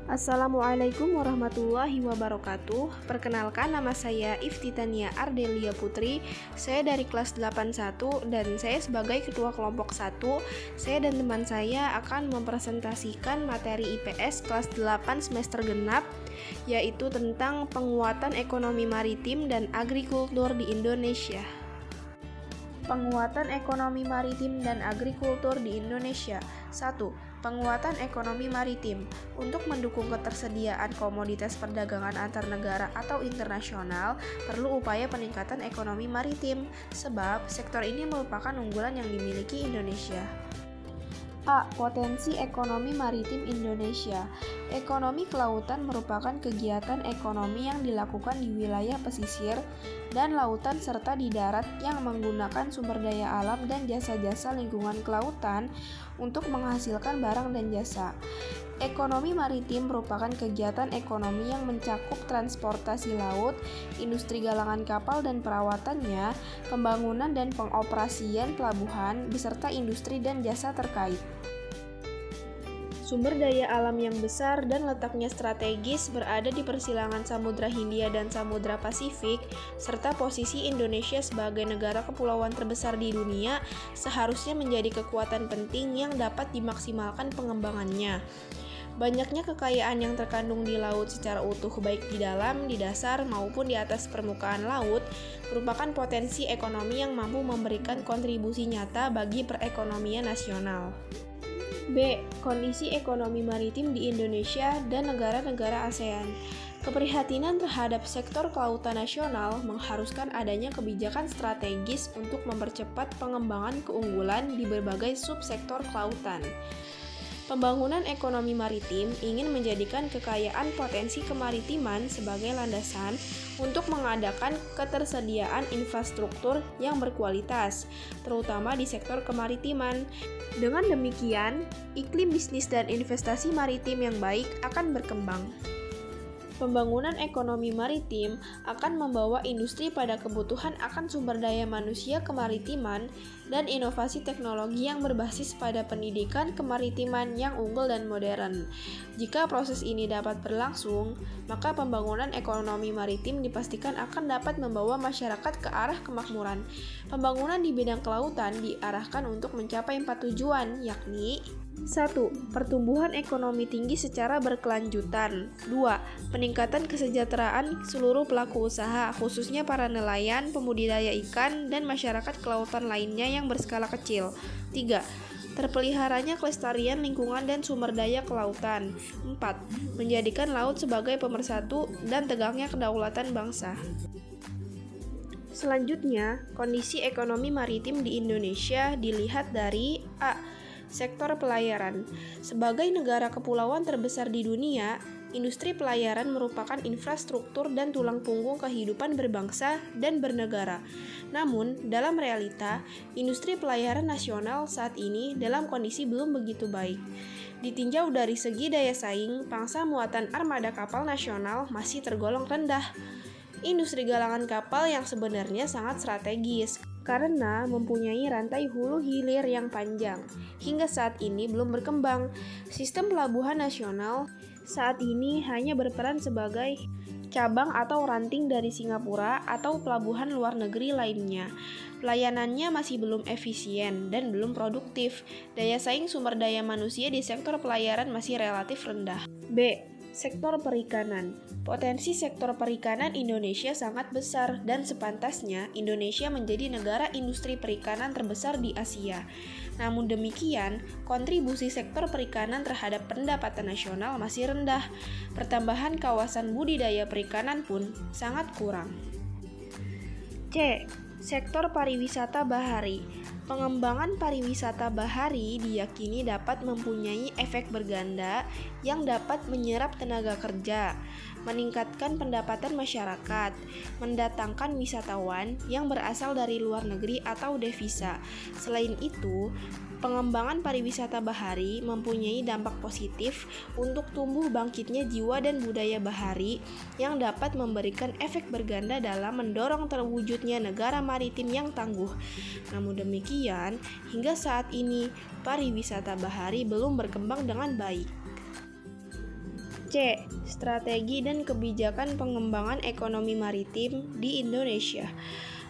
Assalamualaikum warahmatullahi wabarakatuh. Perkenalkan, nama saya Iftitania Ardelia Putri. Saya dari kelas 81 dan saya sebagai ketua kelompok 1. Saya dan teman saya akan mempresentasikan materi IPS kelas 8 semester genap, yaitu tentang penguatan ekonomi maritim dan agrikultur di Indonesia. Penguatan ekonomi maritim dan agrikultur di Indonesia. 1. Penguatan ekonomi maritim. Untuk mendukung ketersediaan komoditas perdagangan antar negara atau internasional, perlu upaya peningkatan ekonomi maritim, sebab sektor ini merupakan unggulan yang dimiliki Indonesia. A. Potensi ekonomi maritim Indonesia. Ekonomi kelautan merupakan kegiatan ekonomi yang dilakukan di wilayah pesisir dan lautan serta di darat yang menggunakan sumber daya alam dan jasa-jasa lingkungan kelautan untuk menghasilkan barang dan jasa. Ekonomi maritim merupakan kegiatan ekonomi yang mencakup transportasi laut, industri galangan kapal dan perawatannya, pembangunan dan pengoperasian pelabuhan, beserta industri dan jasa terkait. Sumber daya alam yang besar dan letaknya strategis berada di persilangan Samudra Hindia dan Samudra Pasifik, serta posisi Indonesia sebagai negara kepulauan terbesar di dunia seharusnya menjadi kekuatan penting yang dapat dimaksimalkan pengembangannya. Banyaknya kekayaan yang terkandung di laut secara utuh, baik di dalam, di dasar, maupun di atas permukaan laut, merupakan potensi ekonomi yang mampu memberikan kontribusi nyata bagi perekonomian nasional. B. Kondisi ekonomi maritim di Indonesia dan negara-negara ASEAN. Keprihatinan terhadap sektor kelautan nasional mengharuskan adanya kebijakan strategis untuk mempercepat pengembangan keunggulan di berbagai subsektor kelautan. Pembangunan ekonomi maritim ingin menjadikan kekayaan potensi kemaritiman sebagai landasan untuk mengadakan ketersediaan infrastruktur yang berkualitas, terutama di sektor kemaritiman. Dengan demikian, iklim bisnis dan investasi maritim yang baik akan berkembang. Pembangunan ekonomi maritim akan membawa industri pada kebutuhan akan sumber daya manusia kemaritiman dan inovasi teknologi yang berbasis pada pendidikan kemaritiman yang unggul dan modern. Jika proses ini dapat berlangsung, maka pembangunan ekonomi maritim dipastikan akan dapat membawa masyarakat ke arah kemakmuran. Pembangunan di bidang kelautan diarahkan untuk mencapai 4 tujuan, yakni 1. Pertumbuhan ekonomi tinggi secara berkelanjutan. 2. Peningkatan kesejahteraan seluruh pelaku usaha, khususnya para nelayan, pembudidaya ikan, dan masyarakat kelautan lainnya yang berskala kecil. 3. Terpeliharanya kelestarian lingkungan dan sumber daya kelautan. 4. Menjadikan laut sebagai pemersatu dan tegaknya kedaulatan bangsa. Selanjutnya, kondisi ekonomi maritim di Indonesia dilihat dari A. Sektor pelayaran. Sebagai negara kepulauan terbesar di dunia, industri pelayaran merupakan infrastruktur dan tulang punggung kehidupan berbangsa dan bernegara. Namun, dalam realita, industri pelayaran nasional saat ini dalam kondisi belum begitu baik. Ditinjau dari segi daya saing, pangsa muatan armada kapal nasional masih tergolong rendah. Industri galangan kapal yang sebenarnya sangat strategis karena mempunyai rantai hulu hilir yang panjang, hingga saat ini belum berkembang. Sistem pelabuhan nasional saat ini hanya berperan sebagai cabang atau ranting dari Singapura atau pelabuhan luar negeri lainnya. Pelayanannya masih belum efisien dan belum produktif. Daya saing sumber daya manusia di sektor pelayaran masih relatif rendah. B. Sektor perikanan. Potensi sektor perikanan Indonesia sangat besar dan sepantasnya Indonesia menjadi negara industri perikanan terbesar di Asia. Namun demikian, kontribusi sektor perikanan terhadap pendapatan nasional masih rendah. Pertambahan kawasan budidaya perikanan pun sangat kurang. C. Sektor pariwisata bahari. Pengembangan pariwisata bahari diyakini dapat mempunyai efek berganda yang dapat menyerap tenaga kerja, meningkatkan pendapatan masyarakat, mendatangkan wisatawan yang berasal dari luar negeri atau devisa. Selain itu, pengembangan pariwisata bahari mempunyai dampak positif untuk tumbuh bangkitnya jiwa dan budaya bahari yang dapat memberikan efek berganda dalam mendorong terwujudnya negara maritim yang tangguh. Namun demikian, hingga saat ini pariwisata bahari belum berkembang dengan baik. C. Strategi dan kebijakan pengembangan ekonomi maritim di Indonesia.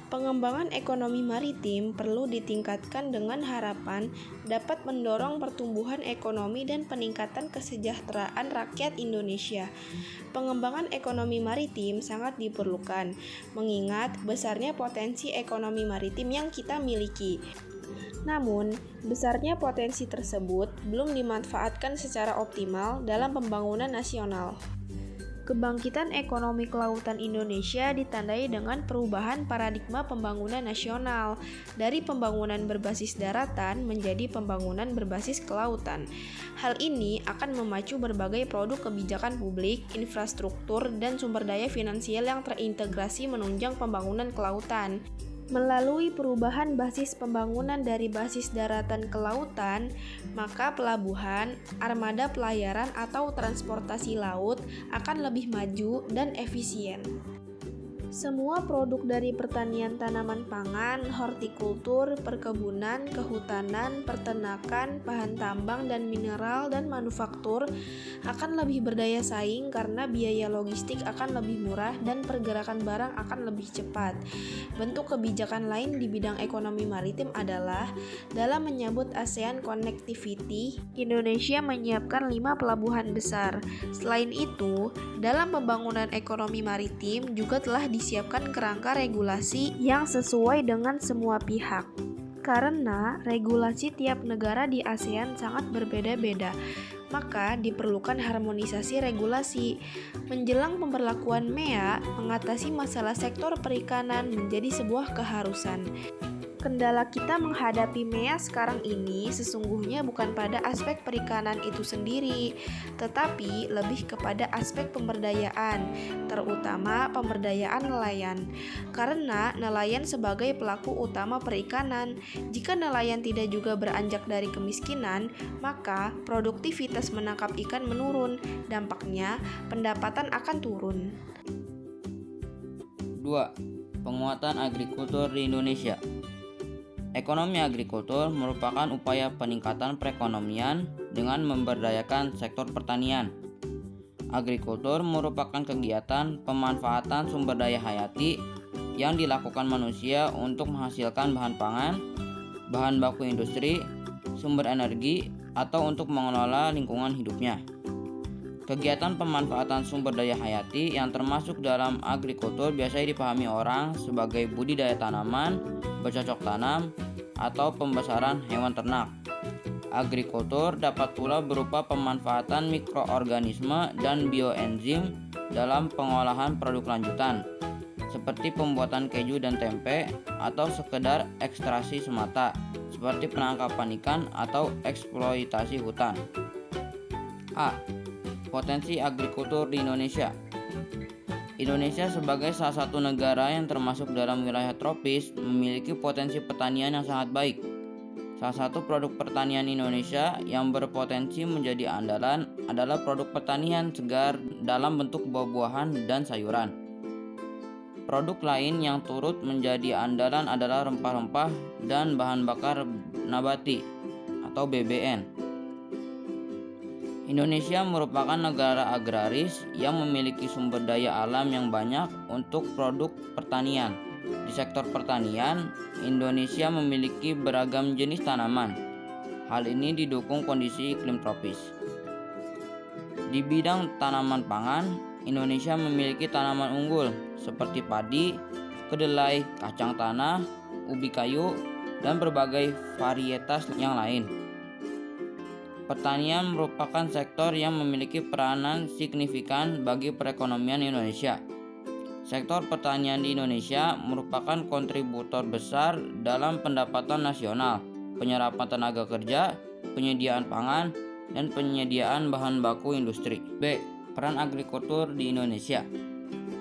Pengembangan ekonomi maritim perlu ditingkatkan dengan harapan dapat mendorong pertumbuhan ekonomi dan peningkatan kesejahteraan rakyat Indonesia. Pengembangan ekonomi maritim sangat diperlukan, mengingat besarnya potensi ekonomi maritim yang kita miliki. Namun, besarnya potensi tersebut belum dimanfaatkan secara optimal dalam pembangunan nasional. Kebangkitan ekonomi kelautan Indonesia ditandai dengan perubahan paradigma pembangunan nasional dari pembangunan berbasis daratan menjadi pembangunan berbasis kelautan. Hal ini akan memacu berbagai produk kebijakan publik, infrastruktur, dan sumber daya finansial yang terintegrasi menunjang pembangunan kelautan. Melalui perubahan basis pembangunan dari basis daratan ke lautan, maka pelabuhan, armada pelayaran atau transportasi laut akan lebih maju dan efisien. Semua produk dari pertanian tanaman pangan, hortikultur, perkebunan, kehutanan, peternakan, bahan tambang dan mineral, dan manufaktur akan lebih berdaya saing karena biaya logistik akan lebih murah dan pergerakan barang akan lebih cepat. Bentuk kebijakan lain di bidang ekonomi maritim adalah dalam menyambut ASEAN Connectivity, Indonesia menyiapkan 5 pelabuhan besar. Selain itu, dalam pembangunan ekonomi maritim juga telah disiapkan kerangka regulasi yang sesuai dengan semua pihak. Karena regulasi tiap negara di ASEAN sangat berbeda-beda, maka diperlukan harmonisasi regulasi. Menjelang pemberlakuan MEA, mengatasi masalah sektor perikanan menjadi sebuah keharusan. Kendala kita menghadapi MEA sekarang ini sesungguhnya bukan pada aspek perikanan itu sendiri, tetapi lebih kepada aspek pemberdayaan, terutama pemberdayaan nelayan. Karena nelayan sebagai pelaku utama perikanan, jika nelayan tidak juga beranjak dari kemiskinan, maka produktivitas menangkap ikan menurun, dampaknya pendapatan akan turun. 2. Penguatan agrikultur di Indonesia. Ekonomi agrikultur merupakan upaya peningkatan perekonomian dengan memberdayakan sektor pertanian. Agrikultur merupakan kegiatan pemanfaatan sumber daya hayati yang dilakukan manusia untuk menghasilkan bahan pangan, bahan baku industri, sumber energi, atau untuk mengelola lingkungan hidupnya. Kegiatan pemanfaatan sumber daya hayati yang termasuk dalam agrikultur biasanya dipahami orang sebagai budidaya tanaman, bercocok tanam, atau pembesaran hewan ternak. Agrikultur dapat pula berupa pemanfaatan mikroorganisme dan bioenzim dalam pengolahan produk lanjutan, seperti pembuatan keju dan tempe, atau sekedar ekstraksi semata, seperti penangkapan ikan atau eksploitasi hutan. A. Potensi agrikultur di Indonesia. Indonesia sebagai salah satu negara yang termasuk dalam wilayah tropis memiliki potensi pertanian yang sangat baik. Salah satu produk pertanian Indonesia yang berpotensi menjadi andalan adalah produk pertanian segar dalam bentuk buah-buahan dan sayuran. Produk lain yang turut menjadi andalan adalah rempah-rempah dan bahan bakar nabati atau BBN. Indonesia merupakan negara agraris yang memiliki sumber daya alam yang banyak untuk produk pertanian. Di sektor pertanian, Indonesia memiliki beragam jenis tanaman. Hal ini didukung kondisi iklim tropis. Di bidang tanaman pangan, Indonesia memiliki tanaman unggul seperti padi, kedelai, kacang tanah, ubi kayu, dan berbagai varietas yang lain. Pertanian merupakan sektor yang memiliki peranan signifikan bagi perekonomian Indonesia. Sektor pertanian di Indonesia merupakan kontributor besar dalam pendapatan nasional, penyerapan tenaga kerja, penyediaan pangan, dan penyediaan bahan baku industri. B. Peran agrikultur di Indonesia.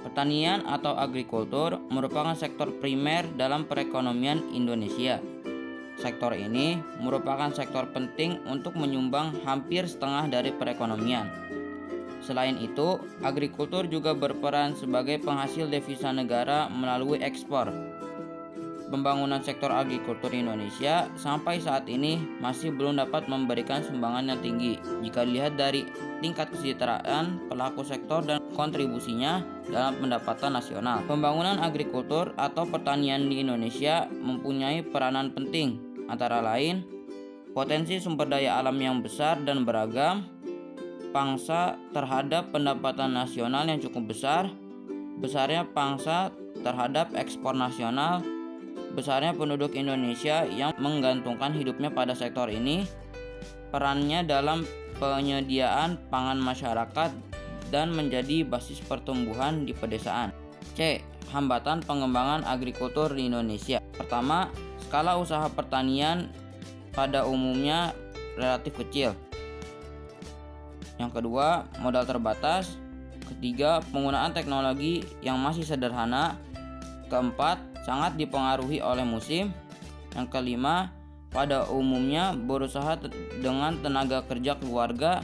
Pertanian atau agrikultur merupakan sektor primer dalam perekonomian Indonesia. Sektor ini merupakan sektor penting untuk menyumbang hampir setengah dari perekonomian. Selain itu, agrikultur juga berperan sebagai penghasil devisa negara melalui ekspor. pembangunan sektor agrikultur Indonesia sampai saat ini masih belum dapat memberikan sumbangan yang tinggi jika dilihat dari tingkat kesejahteraan pelaku sektor dan kontribusinya dalam pendapatan nasional. Pembangunan agrikultur atau pertanian di Indonesia mempunyai peranan penting, antara lain potensi sumber daya alam yang besar dan beragam, pangsa terhadap pendapatan nasional yang cukup besar, besarnya pangsa terhadap ekspor nasional, besarnya penduduk Indonesia yang menggantungkan hidupnya pada sektor ini, perannya dalam penyediaan pangan masyarakat dan menjadi basis pertumbuhan di pedesaan. C. Hambatan pengembangan agrikultur di Indonesia. Pertama, skala usaha pertanian pada umumnya relatif kecil. Yang kedua, modal terbatas. Ketiga, penggunaan teknologi yang masih sederhana. Keempat, sangat dipengaruhi oleh musim. Yang kelima, pada umumnya berusaha dengan tenaga kerja keluarga.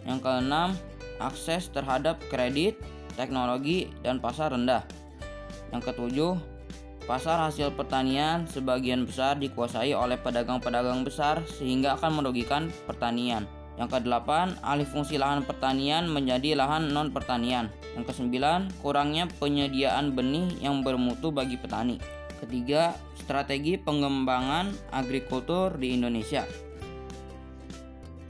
Yang keenam, akses terhadap kredit, teknologi, dan pasar rendah. Yang ketujuh, pasar hasil pertanian sebagian besar dikuasai oleh pedagang-pedagang besar sehingga akan merugikan pertanian. Yang kedelapan, alih fungsi lahan pertanian menjadi lahan non-pertanian. Yang kesembilan, kurangnya penyediaan benih yang bermutu bagi petani. Ketiga, strategi pengembangan agrikultur di Indonesia.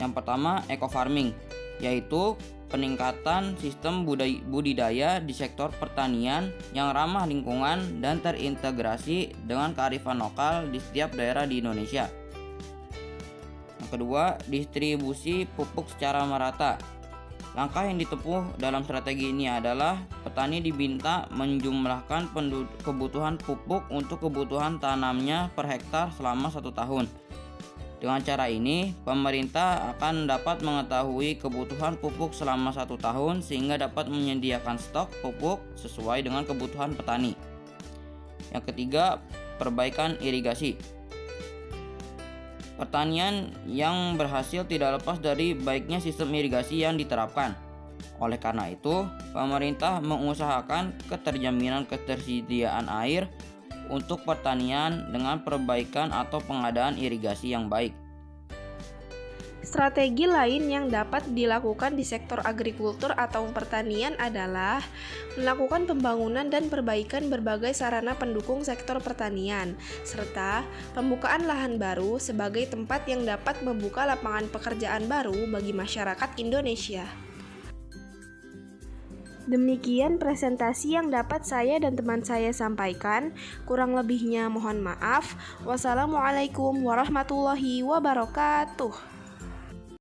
Yang pertama, eco farming, yaitu peningkatan sistem budidaya di sektor pertanian yang ramah lingkungan dan terintegrasi dengan kearifan lokal di setiap daerah di Indonesia. Yang kedua, distribusi pupuk secara merata. Langkah yang ditempuh dalam strategi ini adalah petani diminta menjumlahkan kebutuhan pupuk untuk kebutuhan tanamnya per hektar selama 1 tahun. Dengan cara ini, pemerintah akan dapat mengetahui kebutuhan pupuk selama 1 tahun sehingga dapat menyediakan stok pupuk sesuai dengan kebutuhan petani. Yang ketiga, perbaikan irigasi. Pertanian yang berhasil tidak lepas dari baiknya sistem irigasi yang diterapkan. Oleh karena itu, pemerintah mengusahakan keterjaminan ketersediaan air untuk pertanian dengan perbaikan atau pengadaan irigasi yang baik. Strategi lain yang dapat dilakukan di sektor agrikultur atau pertanian adalah melakukan pembangunan dan perbaikan berbagai sarana pendukung sektor pertanian, serta pembukaan lahan baru sebagai tempat yang dapat membuka lapangan pekerjaan baru bagi masyarakat Indonesia. Demikian presentasi yang dapat saya dan teman saya sampaikan. Kurang lebihnya mohon maaf. Wassalamualaikum warahmatullahi wabarakatuh.